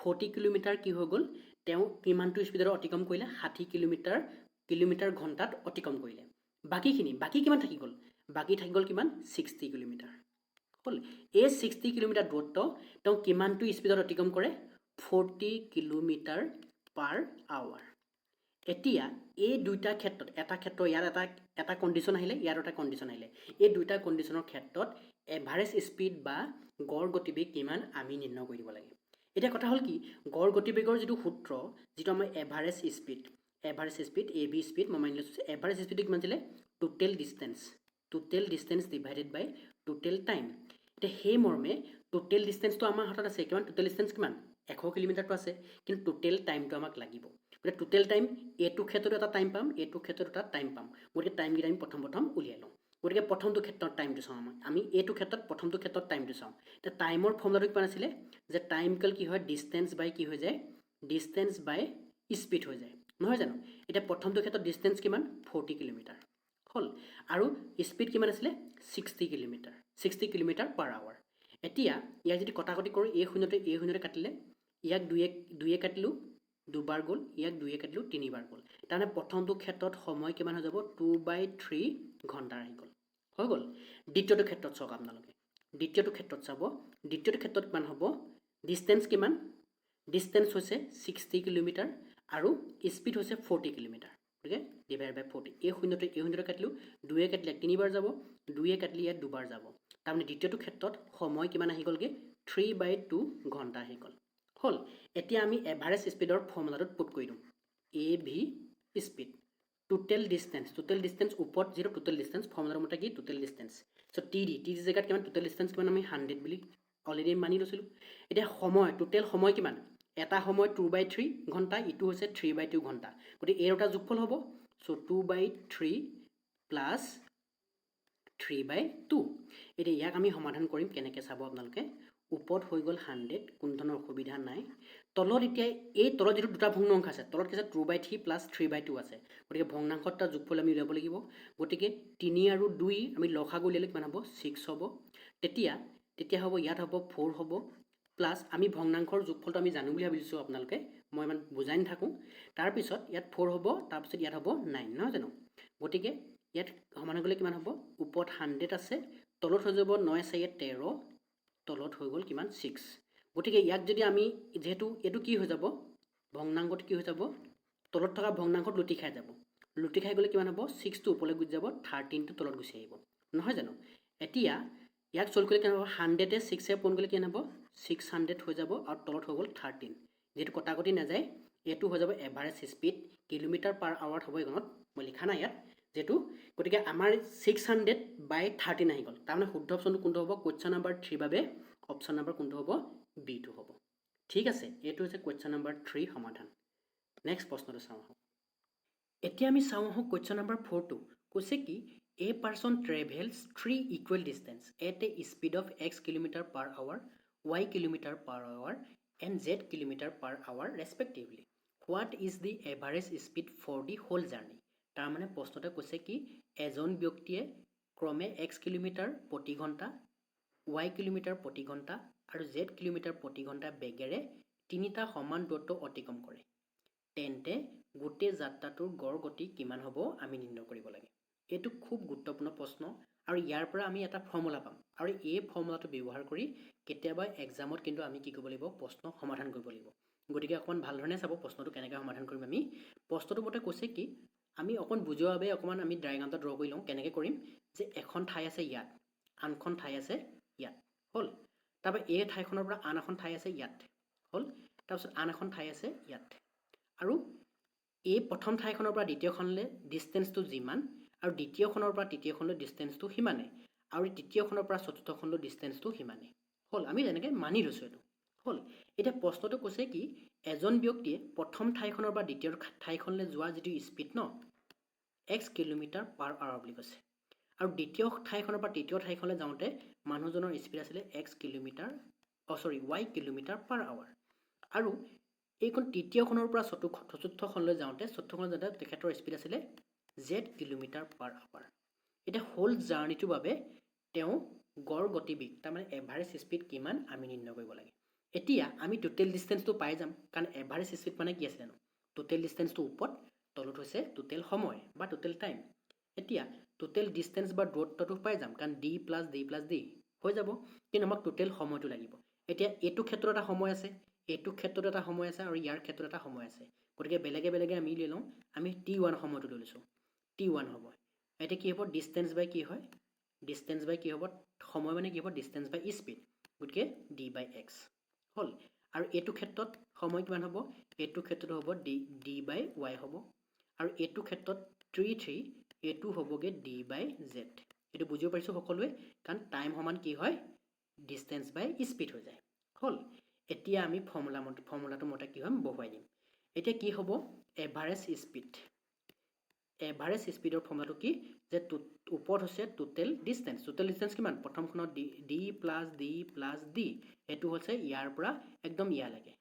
40 কিলোমিটাৰ কি হৈ গ'ল তেওঁ কিমানটো স্পীডত অতিক্ৰম কৰিলে 60 কিলোমিটাৰ ঘণ্টাত অতিক্ৰম কৰিলে বাকী কিমান থাকি গ'ল বাকী থাকি গ'ল কিমান 60 কিলোমিটাৰ হ'ল এই 60 কিলোমিটাৰ দূৰত্ব তেওঁ কিমানটো স্পীডত অতিক্ৰম কৰে 40 কিলোমিটাৰ পাৰ আৱাৰ এতিয়া এই দুইটা ক্ষেত্ৰত এটা ক্ষেত্ৰ ইয়াত এটা কণ্ডিশ্যন আহিলে ইয়াত এটা কণ্ডিশ্যন আহিলে এই দুইটা কণ্ডিশ্যনৰ ক্ষেত্ৰত এভাৰেজ স্পীড বা গড় গতিবেগ কিমান আমি নিৰ্ণয় কৰিব লাগে এতিয়া কথা হ'ল কি গড় গতিবেগৰ যিটো সূত্ৰ যিটো আমাৰ average speed A B speed মই মানি লৈছোঁ এভাৰেজ স্পীডটো কিমান আছিলে টোটেল ডিষ্টেঞ্চ ডিভাইডেড বাই টোটেল টাইম এতিয়া সেই মৰ্মে টোটেল ডিষ্টেঞ্চটো আমাৰ হাতত আছে কিমান টোটেল ডিষ্টেঞ্চ কিমান 100 কিলোমিটাৰটো আছে কিন্তু টোটেল টাইমটো আমাক লাগিব গতিকে টোটেল টাইম এইটো ক্ষেত্ৰত এটা টাইম পাম এইটো ক্ষেত্ৰত এটা টাইম পাম গতিকে টাইমকেইটা আমি প্ৰথম উলিয়াই লওঁ গতিকে প্ৰথমটো ক্ষেত্ৰত টাইমটো চাওঁ আমি এইটো ক্ষেত্ৰত প্ৰথমটো ক্ষেত্ৰত টাইমটো চাওঁ এতিয়া টাইমৰ ফৰ্মুলাটো কিমান আছিলে যে টাইম ইকুৱেল কি হয় ডিষ্টেঞ্চ বাই কি হৈ যায় ডিষ্টেঞ্চ বাই স্পীড হৈ যায় নহয় জানো এতিয়া প্ৰথমটো ক্ষেত্ৰত ডিষ্টেঞ্চ কিমান 40 কিলোমিটাৰ হ'ল আৰু স্পীড কিমান আছিলে 60 কিলোমিটাৰ পাৰ আৱাৰ এতিয়া ইয়াক যদি কটাকটি কৰোঁ এই শূন্যতে কাটিলে ইয়াক দুয়ে কাটিলোঁ দুবাৰ গ'ল ইয়াক 2 কাটিলোঁ 3 বাৰ গ'ল তাৰমানে প্ৰথমটো ক্ষেত্ৰত সময় কিমান হৈ যাব 2/3 ঘণ্টা আহি গ'ল হৈ গ'ল দ্বিতীয়টো ক্ষেত্ৰত চাওক আপোনালোকে দ্বিতীয়টো ক্ষেত্ৰত চাব দ্বিতীয়টো ক্ষেত্ৰত কিমান হ'ব ডিষ্টেঞ্চ হৈছে 60 কিলোমিটাৰ আৰু স্পীড হৈছে 40 কিলোমিটাৰ গতিকে ডিভাইড বাই 40 এই শূন্যতে কাটিলোঁ 2 কাটিলে 3 বাৰ যাব 2 কাটিলে ইয়াত 2 বাৰ যাব তাৰমানে দ্বিতীয়টো ক্ষেত্ৰত সময় কিমান আহি গ'লগৈ 3/2 ঘণ্টা আহি গ'ল হ'ল এতিয়া আমি এভাৰেজ স্পীডৰ ফৰ্মুলাটোত পুট কৰি দিওঁ A V speed total distance ওপৰত যিটো টোটেল ডিষ্টেঞ্চ ফৰ্মুলাৰ মতে কি টোটেল ডিষ্টেঞ্চ চ' টি ডি জেগাত কিমান টোটেল ডিষ্টেঞ্চ কিমান আমি 100 বুলি অলৰেডি মানি লৈছিলোঁ। এতিয়া সময় টোটেল সময় কিমান, এটা সময় 2/3 ঘণ্টা, ইটো হৈছে 3/2 ঘণ্টা, গতিকে এই দুটা যোগফল হ'ব। চ' 2/3 প্লাছ 3/2। এতিয়া ইয়াক আমি সমাধান কৰিম কেনেকৈ চাব আপোনালোকে। ওপৰত হৈ গ'ল 100, কোনো ধৰণৰ অসুবিধা নাই। তলত এতিয়া এই তলত যিটো দুটা ভগ্নাংশ আছে, তলত কি আছে 2/3 প্লাছ 3/2 আছে, গতিকে ভগ্নাংশৰ এটা যোগফল আমি উলিয়াব লাগিব। গতিকে 3 আৰু 2 আমি লসাগু উলিয়ালে কিমান হ'ব, 6 হ'ব। তেতিয়া হ'ব ইয়াত হ'ব 4 হ'ব, প্লাছ আমি ভগ্নাংশৰ যোগফলটো আমি জানো বুলি ভাবিছোঁ আপোনালোকে, মই ইমান বুজাই নাথাকোঁ। তাৰপিছত ইয়াত 4 হ'ব, তাৰপিছত ইয়াত হ'ব 9, নহয় জানো। গতিকে ইয়াত সমাধান কৰিলে কিমান হ'ব, ওপৰত 100 আছে, তলত হৈ যাব 9 × 4 = 13, তলত হৈ গ'ল কিমান 6। গতিকে ইয়াক যদি আমি, যিহেতু এইটো কি হৈ যাব, ভগ্নাংশটো কি হৈ যাব, তলত থকা ভগ্নাংশত লুটি খাই যাব, লুটি খাই গ'লে কিমান হ'ব, 6টো ওপৰলৈ গুচি যাব, 13টো তলত গুচি আহিব, নহয় জানো। এতিয়া ইয়াক চল্ভ কৰিলে কিমান হ'ব, 100-এ 6-এ পূৰণ কৰিলে কিমান হ'ব, 600 হৈ যাব, আৰু তলত হৈ গ'ল 13, যিহেতু কটাকটি নাযায়, এইটো হৈ যাব এভাৰেজ স্পীড, km/h হ'ব এইখনত, মই লিখা নাই ইয়াত যিহেতু। গতিকে আমাৰ 600/13 আহি গ'ল, তাৰমানে শুদ্ধ অপশ্যনটো কোনটো হ'ব, কুৱেশ্যন নম্বৰ 3 বাবে অপশ্যন নম্বৰ কোনটো হ'ব, বিটো হ'ব। ঠিক আছে, এইটো হৈছে কুৱেশ্যন নম্বৰ 3 সমাধান। নেক্সট প্ৰশ্নটো চাওঁ আহক। এতিয়া আমি চাওঁ আহক কুৱেশ্যন নম্বৰ 4টো। কৈছে কি, a person travels 3 equal distance at A speed of x km/h, y km/h and z km/h respectively. What is the average speed for the whole journey? তাৰমানে প্ৰশ্নতে কৈছে কি, এজন ব্যক্তিয়ে ক্ৰমে x কিলোমিটাৰ প্ৰতি ঘণ্টা, y কিলোমিটাৰ প্ৰতি ঘণ্টা আৰু z কিলোমিটাৰ প্ৰতি ঘণ্টা বেগেৰে তিনিটা সমান দূৰত্ব অতিক্ৰম কৰে, তেন্তে গোটেই যাত্ৰাটোৰ গড় গতি কিমান হ'ব আমি নিৰ্ণয় কৰিব লাগে। এইটো খুব গুৰুত্বপূৰ্ণ প্ৰশ্ন, আৰু ইয়াৰ পৰা আমি এটা ফৰ্মুলা পাম, আৰু এই ফৰ্মুলাটো ব্যৱহাৰ কৰি কেতিয়াবা এক্সামত কিন্তু আমি কি কৰিব লাগিব, প্ৰশ্ন সমাধান কৰিব লাগিব। গতিকে অকণমান ভাল ধৰণে চাব প্ৰশ্নটো কেনেকৈ সমাধান কৰিম আমি। প্ৰশ্নটো মতে কৈছে কি, আমি অকণ বুজোৱাৰ বাবে অকণমান আমি ডায়েগ্ৰামটো ড্ৰ কৰি লওঁ। কেনেকৈ কৰিম, যে এখন ঠাই আছে ইয়াত, আনখন ঠাই আছে ইয়াত, হ'ল। তাৰপৰা এই ঠাইখনৰ পৰা আন এখন ঠাই আছে ইয়াত, হ'ল। তাৰপিছত আন এখন ঠাই আছে ইয়াত, আৰু এই প্ৰথম ঠাইখনৰ পৰা দ্বিতীয়খনলৈ ডিষ্টেঞ্চটো যিমান, আৰু দ্বিতীয়খনৰ পৰা তৃতীয়খনলৈ ডিষ্টেঞ্চটো সিমানে, আৰু তৃতীয়খনৰ পৰা চতুৰ্থখনলৈ ডিষ্টেঞ্চটো সিমানে, হ'ল। আমি যেনেকৈ মানি লৈছোঁ এইটো, হ'ল। এতিয়া প্ৰশ্নটো কৈছে কি, এজন ব্যক্তিয়ে প্ৰথম ঠাইখনৰ পৰা দ্বিতীয় ঠাইখনলৈ যোৱা যিটো স্পীড ন, x km/h বুলি কৈছে, আৰু দ্বিতীয় ঠাইখনৰ পৰা তৃতীয় ঠাইখনলৈ যাওঁতে মানুহজনৰ স্পীড আছিলে y km/h, আৰু এইখন তৃতীয়খনৰ পৰা চতুৰ্থখনলৈ যাওঁতে তেখেতৰ স্পীড আছিলে z km/h। এতিয়া হোল জাৰ্ণিটোৰ বাবে তেওঁ গড় গতিবেগ, তাৰমানে এভাৰেজ স্পীড কিমান আমি নিৰ্ণয় কৰিব লাগে। এতিয়া আমি টোটেল ডিষ্টেঞ্চটো পাই যাম, কাৰণ এভাৰেজ স্পীড মানে কি আছিলে, টোটেল ডিষ্টেঞ্চটো ওপৰত, তলত হৈছে টোটেল সময় বা টোটেল টাইম। এতিয়া টোটেল ডিষ্টেঞ্চ বা দূৰত্বটো পাই যাম, কাৰণ d + d + d হৈ যাব, কিন্তু আমাক টোটেল সময়টো লাগিব। এতিয়া এইটো ক্ষেত্ৰত এটা সময় আছে, এইটো ক্ষেত্ৰত এটা সময় আছে, আৰু ইয়াৰ ক্ষেত্ৰত এটা সময় আছে, গতিকে বেলেগে বেলেগে আমি লৈ লওঁ। আমি t1 সময়টো লৈ লৈছোঁ, t1 হ'ব। এতিয়া কি হ'ব, ডিষ্টেঞ্চ বাই কি হয়, ডিষ্টেঞ্চ বাই কি হ'ব, সময় মানে কি হ'ব, ডিষ্টেঞ্চ বাই স্পীড, গতিকে d/x, হ'ল। আৰু এইটো ক্ষেত্ৰত সময় কিমান হ'ব, এইটো ক্ষেত্ৰত হ'ব d/y হ'ব, আৰু এইটো ক্ষেত্ৰত 3, এইটো হ'বগৈ d/z। এইটো বুজিব পাৰিছোঁ সকলোৱে, কাৰণ টাইম সমান কি হয়, ডিষ্টেঞ্চ বাই স্পীড হৈ যায়, হ'ল। এতিয়া আমি ফৰ্মুলাটো মতে কি হ'ম, বহুৱাই দিম। এতিয়া কি হ'ব, এভাৰেজ স্পীড, এভাৰেজ স্পীডৰ ফৰ্মুলাটো কি, যে ওপৰত হৈছে টোটেল ডিষ্টেঞ্চ, কিমান, প্ৰথমখনত d + d + d, এইটো হৈছে ইয়াৰ পৰা একদম ইয়ালৈকে,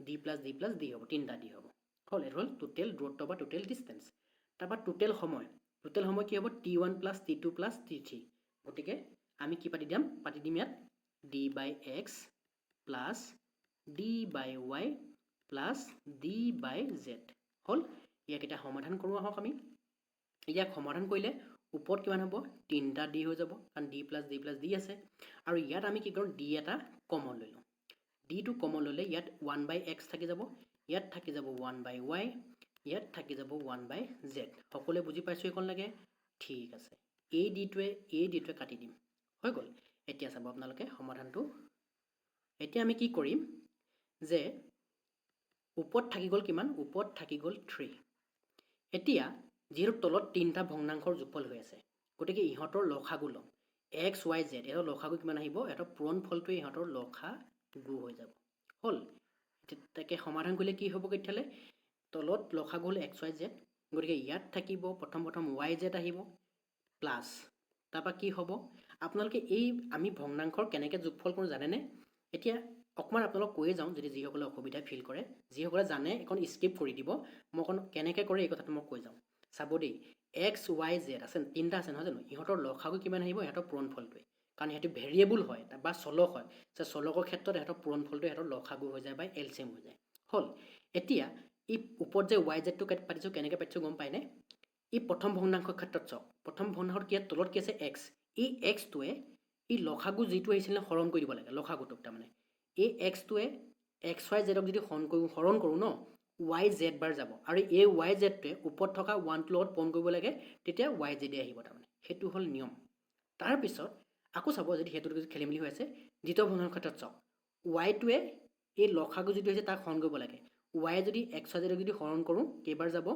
d + d + d হ'ব, তিনিটা d হ'ব, হ'ল। এইটো হ'ল টোটেল দূৰত্ব বা টোটেল ডিষ্টেঞ্চ। তাৰপৰা টোটেল সময় কি হ'ব, t1 + t2 + t3, গতিকে আমি কি পাতি দিম ইয়াত, d/x + d/y + d/z, হ'ল। ইয়াক এতিয়া সমাধান কৰোঁ আহক আমি। ইয়াক সমাধান কৰিলে ওপৰত কিমান হ'ব, 3টা d হৈ যাব, কাৰণ d + d + d আছে, আৰু ইয়াত আমি কি কৰোঁ, d এটা কমন লৈ লওঁ। dটো কমন ল'লে ইয়াত 1/x থাকি যাব, ইয়াত থাকি যাব 1/y, ইয়াত থাকি যাব 1/z। সকলোৱে বুজি পাইছোঁ এইকণ লাগে, ঠিক আছে। এই ডিটোৱে কাটি দিম, হৈ গ'ল। এতিয়া চাব আপোনালোকে সমাধানটো। এতিয়া আমি কি কৰিম, যে ওপৰত থাকি গ'ল কিমান, ওপৰত থাকি গ'ল 3। এতিয়া যিহেতু তলত তিনিটা ভগ্নাংশৰ যোগফল হৈ আছে, গতিকে ইহঁতৰ লসাগু ল'ম। এক্স ৱাই জেড ইহঁতৰ লসাগু কিমান আহিব, ইহঁতৰ পূৰণ ফলটোৱে ইহঁতৰ লসাগু হৈ যাব। হ'ল, তাকে সমাধান কৰিলে কি হ'ব তেতিয়াহ'লে, তলত লসাগু হ'ল এক্স ৱাই জেড, গতিকে ইয়াত থাকিব প্ৰথম ৱাই জেড আহিব প্লাছ, তাৰপৰা কি হ'ব আপোনালোকে এই আমি ভগ্নাংশৰ কেনেকৈ যোগফল কৰোঁ জানেনে? এতিয়া অকণমান আপোনালোক কৈয়ে যাওঁ, যদি যিসকলে অসুবিধা ফিল কৰে, যিসকলে জানে এখন স্কিপ কৰি দিব, মই অকণ কেনেকৈ কৰে এই কথাটো মই কৈ যাওঁ। চাব দেই, এক্স ৱাই জেড আছে, তিনিটা আছে নহয় জানো, ইহঁতৰ লসাগু কিমান আহিব, ইহঁতৰ পূৰণফলটোৱে, কাৰণ সিহঁতি ভেৰিয়েবল হয় বা চলক হয়, চলকৰ ক্ষেত্ৰত ইহঁতৰ পূৰণফলটো ইহঁতৰ লসাগু হৈ যায় বা এলচিএম হৈ যায়। হ'ল, এতিয়া ই ওপৰত যে ৱাই জেডটো পাতিছোঁ, কেনেকৈ পাতিছোঁ গম পায়নে? ই প্ৰথম ভগ্নাংশৰ ক্ষেত্ৰত চাওক, প্ৰথম ভগ্নাংশত কি তলত কি আছে এক্স, এই এক্সটোৱে ই লসাগু যিটো আহিছিলে হৰণ কৰি দিব লাগে, লসাগুটোক তাৰমানে এই এক্সটোৱে এক্স ৱাই জেডক যদি হৰণ কৰোঁ ন, ৱাই জেড বাৰ যাব, আৰু এই ৱাই জেডটোৱে ওপৰত থকা ওৱানটোৰ লগত পূৰণ কৰিব লাগে, তেতিয়া ৱাই জেডে আহিব তাৰমানে, সেইটো হ'ল নিয়ম। তাৰপিছত আকৌ চাব, যদি সেইটোত যদি খেলি মেলি হৈ আছে, দ্বিতীয় ভগ্নাংশৰ ক্ষেত্ৰত চাওক, ৱাইটোৱে এই লসাগু যিটো হৈছে তাক হৰণ কৰিব লাগে, ৱাই যদি এক্স ৱাই জেডক যদি হৰণ কৰোঁ কেইবাৰ যাব,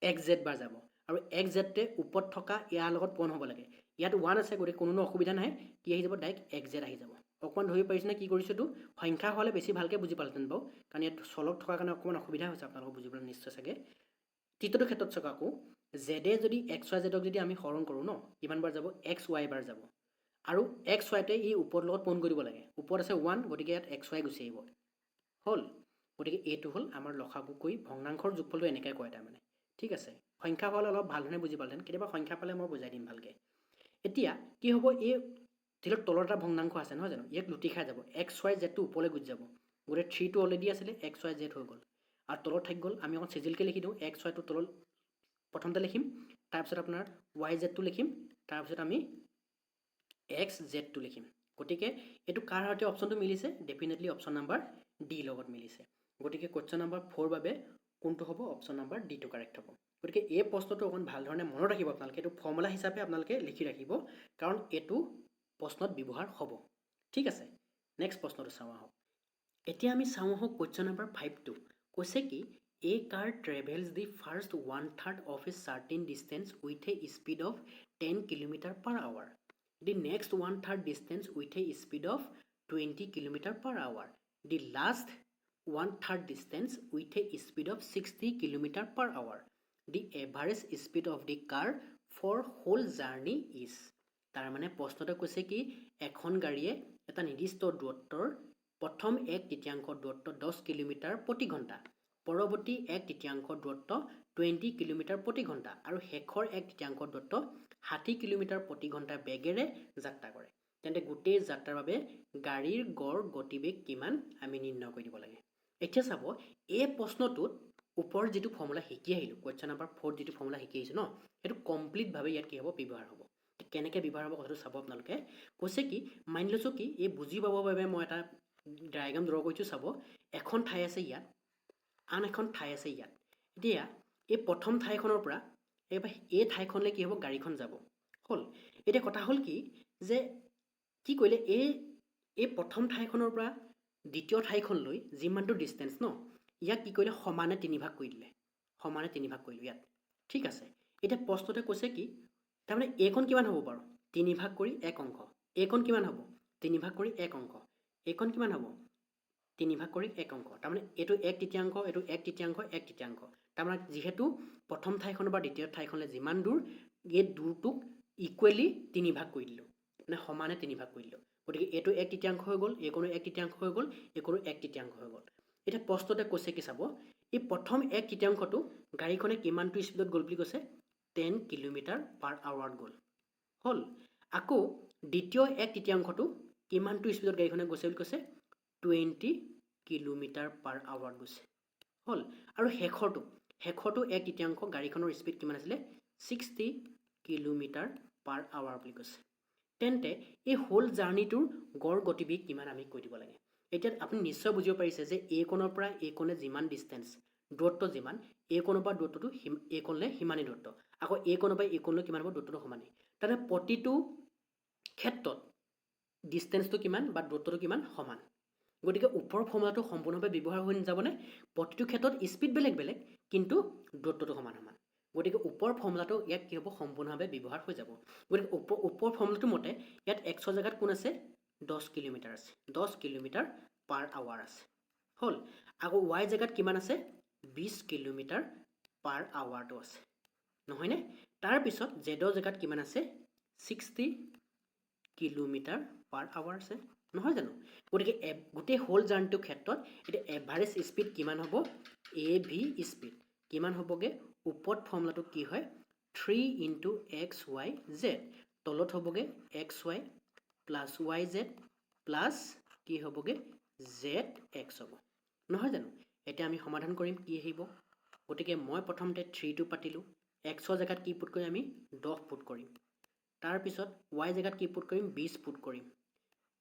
এক্স জেড বাৰ যাব, আৰু এক্স জেডটোৱে ওপৰত থকা ইয়াৰ লগত পূৰণ হ'ব লাগে, ইয়াত ওৱান আছে গতিকে কোনো অসুবিধা নাই, কি আহি যাব ডাইৰেক্ট এক্স জেড আহি যাব। অকণমান ধৰিব পাৰিছে নে কি কৰিছোঁ, এইটো সংখ্যা হ'লে বেছি ভালকৈ বুজি পালেহেঁতেন বাৰু, কাৰণ ইয়াত চলক থকাৰ কাৰণে অকণমান অসুবিধা হৈছে আপোনালোকক বুজিবলৈ নিশ্চয় চাগে। তৃতীয়টো ক্ষেত্ৰত চাওক, আকৌ জেডে যদি এক্স ৱাই জেডক যদি আমি হৰণ কৰোঁ ন, কিমান বাৰ যাব, এক্স ৱাই বাৰ যাব, আৰু এক্স ৱাইটোৱে ই ওপৰৰ লগত পূৰণ কৰিব লাগে, ওপৰত আছে ওৱান গতিকে ইয়াত এক্স ৱাই গুচি আহিব। হ'ল, গতিকে এইটো হ'ল আমাৰ লসাগু কৰি ভগ্নাংশৰ যোগফলটো এনেকৈ কয় তাৰমানে। ঠিক আছে, সংখ্যা হ'লে অলপ ভাল ধৰণে বুজি পালেহেঁতেন, কেতিয়াবা সংখ্যা পালে মই বুজাই দিম ভালকৈ। এতিয়া কি হ'ব, এই ধৰি লওক তলৰ এটা ভগ্নাংশ আছে নহয় জানো, ইয়াক লুটি খাই যাব, এক্স ৱাই জেডটো ওপৰলৈ গুচি যাব, গতিকে 3টো অলৰেডি আছিলে, এক্স ৱাই জেড হৈ গ'ল, আৰু তলত থাকি গ'ল, আমি অকণ চিজিলকৈ লিখি দিওঁ, এক্স ৱাইটো তলত প্ৰথমতে লিখিম, তাৰপিছত আপোনাৰ ৱাই জেডটো লিখিম, তাৰপিছত আমি এক্স জেডটো লিখিম। গতিকে এইটো কাৰ সৈতে অপশ্যনটো মিলিছে, ডেফিনেটলি অপশ্যন নাম্বাৰ ডি লগত মিলিছে, গতিকে কুৱেশ্যন নম্বৰ 4 বাবে কোনটো হ'ব, অপশ্যন নম্বৰ ডিটো কাৰেক্ট হ'ব। গতিকে এই প্ৰশ্নটো অকণ ভাল ধৰণে মনত ৰাখিব আপোনালোকে, এইটো ফৰ্মুলা হিচাপে আপোনালোকে লিখি ৰাখিব, কাৰণ এইটো প্ৰশ্নত ব্যৱহাৰ হ'ব। ঠিক আছে, নেক্সট প্ৰশ্নটো চাওঁ আহক। এতিয়া আমি চাওঁ আহক কুৱেশ্যন নম্বৰ 5টো, কৈছে কি a car travels the first 1/3 of a certain distance with a speed of 10 km/h, the next 1/3 distance with a speed of 20 km/h, the last 1/3 distance with a speed of 60 km/h, the average speed of the car for whole journey is। তাৰ মানে প্ৰশ্নতে কৈছে কি এখন গাড়ীয়ে এটা নিৰ্দিষ্ট দূৰত্বৰ প্ৰথম 1/3 দূৰত্ব 10 কিলোমিটাৰ প্ৰতি ঘণ্টা, পৰৱৰ্তী 1/3 দূৰত্ব 20 কিলোমিটাৰ প্ৰতি ঘণ্টা, আৰু শেষৰ 1/3 দূৰত্ব 60 কিলোমিটাৰ প্ৰতি ঘণ্টাৰ বেগেৰে যাত্ৰা কৰে, তেন্তে গোটেই যাত্ৰাৰ বাবে গাড়ীৰ গড় গতিবেগ কিমান আমি নিৰ্ণয় কৰি দিব লাগে। এতিয়া চাব, এই প্ৰশ্নটোত ওপৰত যিটো ফৰ্মুলা শিকি আহিলোঁ, কুৱেশ্যন নম্বৰ 4 যিটো ফৰ্মুলা শিকি আহিছোঁ ন, সেইটো কমপ্লিটভাৱে ইয়াত কি হ'ব, ব্যৱহাৰ হ'ব। কেনেকৈ ব্যৱহাৰ হ'ব কথাটো চাব আপোনালোকে। কৈছে কি মানি লৈছোঁ কি এই বুজি পাবৰ বাবে মই এটা ডায়েগ্ৰাম ড্ৰ কৰিছোঁ, চাব এখন ঠাই আছে ইয়াত, আন এখন ঠাই আছে ইয়াত। এতিয়া এই প্ৰথম ঠাইখনৰ পৰা এই ঠাইখনলৈ কি হ'ব, গাড়ীখন যাব। হ'ল, এতিয়া কথা হ'ল কি যে কি কৰিলে এই প্ৰথম ঠাইখনৰ পৰা দ্বিতীয় ঠাইখনলৈ যিমানটো ডিষ্টেঞ্চ ন, ইয়াক কি কৰিলে সমানে 3 ভাগ কৰি দিলে, সমানে 3 ভাগ কৰিলোঁ ইয়াত। ঠিক আছে, এতিয়া প্ৰশ্নতে কৈছে কি তাৰমানে এইখন কিমান হ'ব বাৰু, 3 ভাগ কৰি 1 অংশ, এইখন কিমান হ'ব 3 ভাগ কৰি 1 অংশ, এইখন কিমান হ'ব 3 ভাগ কৰি 1 অংশ, তাৰমানে এইটো 1/3, এইটো 1/3, 1/3, তাৰমানে যিহেতু প্ৰথম ঠাইখনৰ পৰা দ্বিতীয় ঠাইখনলৈ যিমান দূৰ, এই দূৰটোক ইকুৱেলি 3 ভাগ কৰি দিলোঁ, মানে সমানে 3 ভাগ কৰি দিলোঁ, গতিকে এইটো 1/3 হৈ গ'ল, এইকণো 1/3 হৈ গ'ল, এইকণো 1/3 হৈ গ'ল। এতিয়া প্ৰশ্নতে কৈছে কি চাব, এই প্ৰথম 1/3টো গাড়ীখনে কিমানটো স্পীডত গ'ল বুলি কৈছে, 10 km/h গ'ল। হ'ল, আকৌ দ্বিতীয় 1/3টো কিমানটো স্পীডত গাড়ীখনে গৈছে বুলি কৈছে, 20 km/h গৈছে। হ'ল, আৰু শেষৰটো 1/3 গাড়ীখনৰ স্পীড কিমান আছিলে, 60 km/h বুলি কৈছে। তেন্তে এই হোল জাৰ্ণিটোৰ গড় গতিবেগ কিমান আমি কৈ দিব লাগে। এতিয়া আপুনি নিশ্চয় বুজিব পাৰিছে যে এইকণৰ পৰা এইকণে যিমান ডিষ্টেঞ্চ দূৰত্ব, যিমান এইকণৰ পৰা দূৰত্বটো এইকণলৈ সিমানেই দূৰত্ব, আকৌ এইকণৰ পৰা এইকণলৈ কিমান হ'ব, দূৰত্বটো সমানেই। তাৰমানে প্ৰতিটো ক্ষেত্ৰত ডিষ্টেঞ্চটো কিমান বা দূৰত্বটো কিমান সমান। গতিকে ওপৰৰ ফৰ্মুলাটো সম্পূৰ্ণভাৱে ব্যৱহাৰ হৈ নাযাবনে, প্ৰতিটো ক্ষেত্ৰত স্পীড বেলেগ বেলেগ কিন্তু দূৰত্বটো সমান সমান। গতিকে ওপৰ ফৰ্মুলাটো ইয়াত কি হ'ব সম্পূৰ্ণভাৱে ব্যৱহাৰ হৈ যাব। গতিকে ওপৰ ফৰ্মুলাটো মতে ইয়াত এক্সৰ জেগাত কোন আছে 10 কিলোমিটাৰ আছে, 10 কিলোমিটাৰ পাৰ আৱাৰ আছে। হ'ল। আকৌ ৱাই জেগাত কিমান আছে 20 কিলোমিটাৰ পাৰ আৱাৰটো আছে, নহয়নে? তাৰপিছত জেডৰ জেগাত কিমান আছে 60 কিলোমিটাৰ পাৰ আৱাৰ আছে, নহয় জানো? গতিকে গোটেই হোল জাৰ্ণিটোৰ ক্ষেত্ৰত এতিয়া এভাৰেজ স্পীড কিমান হ'ব এ ভি স্পীড কিমান হ'বগৈ ওপৰত ফৰ্মুলাটো কি হয় 3 ইনটু এক্স ৱাই জেড, তলত হ'বগৈ x Y plus Y Z plus কি হ'বগৈ জেড এক্স হ'ব, নহয় জানো? এতিয়া আমি সমাধান কৰিম কি আহিব। গতিকে মই প্ৰথমতে 3টো পাতিলোঁ, এক্সৰ জেগাত কি পুট কৰিম আমি 10 পুট কৰিম, তাৰপিছত ৱাই জেগাত কি পুট কৰিম 20 পুট কৰিম,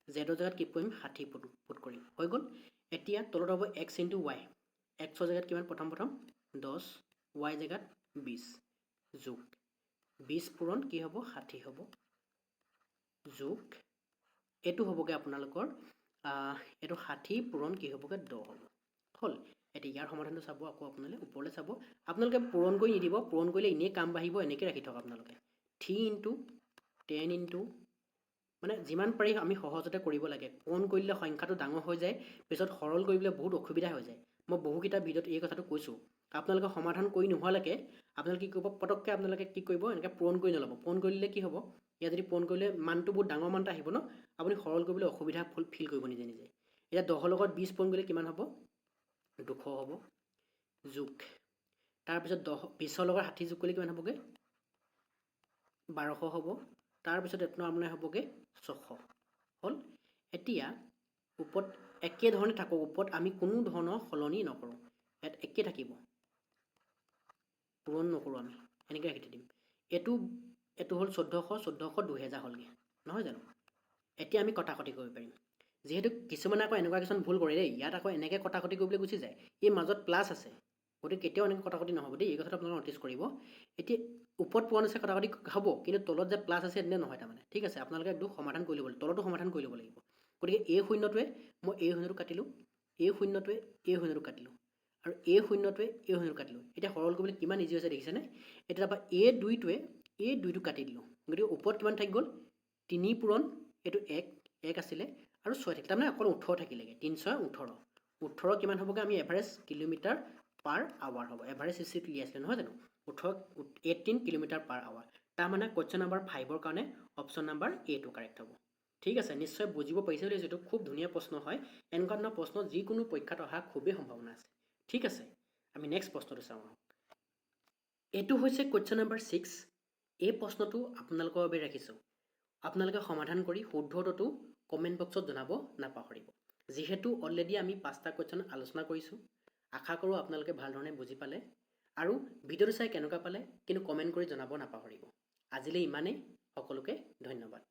জেডৰ জেগাত কি কৰিম 60 পুট কৰিম, হৈ গ'ল। এতিয়া তলত হ'ব এক্স ইনটু ৱাই, এক্সৰ জেগাত কিমান প্ৰথম 10, ৱাই জেগাত 20 যোগ 20 পূৰণ কি হ'ব 60 হ'ব যোগ এইটো হ'বগৈ আপোনালোকৰ এইটো 60 পূৰণ কি হ'বগৈ 10 হ'ব। হ'ল। এতিয়া ইয়াৰ সমাধানটো চাব, আকৌ আপোনালোকে ওপৰলৈ চাব, আপোনালোকে পূৰণ কৰি নিদিব, পূৰণ কৰিলে এনেই কাম বাঢ়িব, এনেকৈ ৰাখি থওক আপোনালোকে 3 ইনটু 10 ইনটু মানে যিমান পাৰি আমি সহজতে কৰিব লাগে, পূৰণ কৰিলে সংখ্যাটো ডাঙৰ হৈ যায়, পিছত সৰল কৰিবলৈ বহুত অসুবিধা হৈ যায়। মই বহুকেইটা ভিডিঅ'ত এই কথাটো কৈছোঁ। আপোনালোকে সমাধান কৰি নোহোৱালৈকে আপোনালোকে কি কৰিব পটককৈ আপোনালোকে কি কৰিব এনেকৈ পূৰণ কৰি নল'ব, পূৰণ কৰিলে কি হ'ব ইয়াত যদি পূৰণ কৰিলে মানটো বহুত ডাঙৰ মান এটা আহিব ন, আপুনি সৰল কৰিবলৈ অসুবিধা ফিল কৰিব নিজে নিজে। এতিয়া 10ৰ লগত 20 পূৰণ কৰিলে কিমান হ'ব 200 হ'ব যোগ তাৰপিছত 20ৰ লগত 60 যোগ কৰিলে কিমান হ'বগৈ 1200 হ'ব, তাৰপিছত আপোনাৰ হ'বগৈ 600 হ'ল। এতিয়া ওপৰত একেধৰণে থাকক, ওপৰত আমি কোনো ধৰণৰ সলনি নকৰোঁ, ইয়াত একে থাকিব, পূৰণ নকৰোঁ আমি এনেকৈ ৰাখি দিম। এইটো হ'ল 1400 2000 হ'লগৈ, নহয় জানো? এতিয়া আমি কটাকটি কৰিব পাৰিম, যিহেতু কিছুমানে আকৌ এনেকুৱা কিছুমান ভুল কৰে দেই, ইয়াত আকৌ এনেকৈ কটাকটি কৰিবলৈ গুচি যায়, এই মাজত প্লাছ আছে, গতিকে কেতিয়াও এনেকৈ কটাকটি নহ'ব দেই, এই কথাটো আপোনালোকে ন'টিছ কৰিব। এতিয়া ওপৰত পূৰণ আছে কটাকটি হ'ব, কিন্তু তলত যে প্লাছ আছে এনে নহয় তাৰমানে, ঠিক আছে? আপোনালোকে একদম সমাধান কৰি ল'ব লাগিব, তলতো সমাধান কৰি ল'ব লাগিব। গতিকে এই শূন্যটোৱে মই এই শূন্যটো কাটিলোঁ, এই শূন্যটোৱে এই শূন্যটো কাটিলোঁ, আৰু এই শূন্যটোৱে এই শূন্যটো কাটিলোঁ। এতিয়া সৰল কৰিবলৈ কিমান ইজি হৈছে দেখিছেনে? এতিয়া তাৰপৰা এই দুইটো কাটি দিলোঁ, গতিকে ওপৰত কিমান থাকি গ'ল 3 পূৰণ এইটো 1 আছিলে আৰু 6 থাকিলে, তাৰমানে অকল 18 থাকিলেগৈ, 3 6 18 কিমান হ'বগৈ আমি এভাৰেজ কিলোমিটাৰ পাৰ আৱাৰ হ'ব, এভাৰেজ স্পীড উলিয়াইছিলে নহয় জানো 18 কিলোমিটাৰ পাৰ আৱাৰ, তাৰমানে কুৱেশ্যন নম্বৰ 5ৰ কাৰণে অপশ্যন নম্বৰ এটো কাৰেক্ট হ'ব। ঠিক আছে, নিশ্চয় বুজিব পাৰিছে বুলি এইটো খুব ধুনীয়া প্ৰশ্ন হয়, এনেকুৱা ধৰণৰ প্ৰশ্ন যিকোনো পৰীক্ষাত অহা খুবেই সম্ভাৱনা আছে। ঠিক আছে, আমি নেক্সট প্ৰশ্নটো চাওঁ। এইটো হৈছে কুৱেশ্যন নম্বৰ 6, এই প্ৰশ্নটো আপোনালোকৰ বাবে ৰাখিছোঁ, আপোনালোকে সমাধান কৰি শুদ্ধটোতো কমেণ্ট বক্সত জনাব নাপাহৰিব। যিহেতু অলৰেডি আমি 5টা কুৱেশ্যন আলোচনা কৰিছোঁ, আশা কৰোঁ আপোনালোকে ভালধৰণে বুজি পালে, আৰু ভিডিঅ'টো চাই কেনেকুৱা পালে কিন্তু কমেণ্ট কৰি জনাব নাপাহৰিব। আজিলৈ ইমানেই, সকলোকে ধন্যবাদ।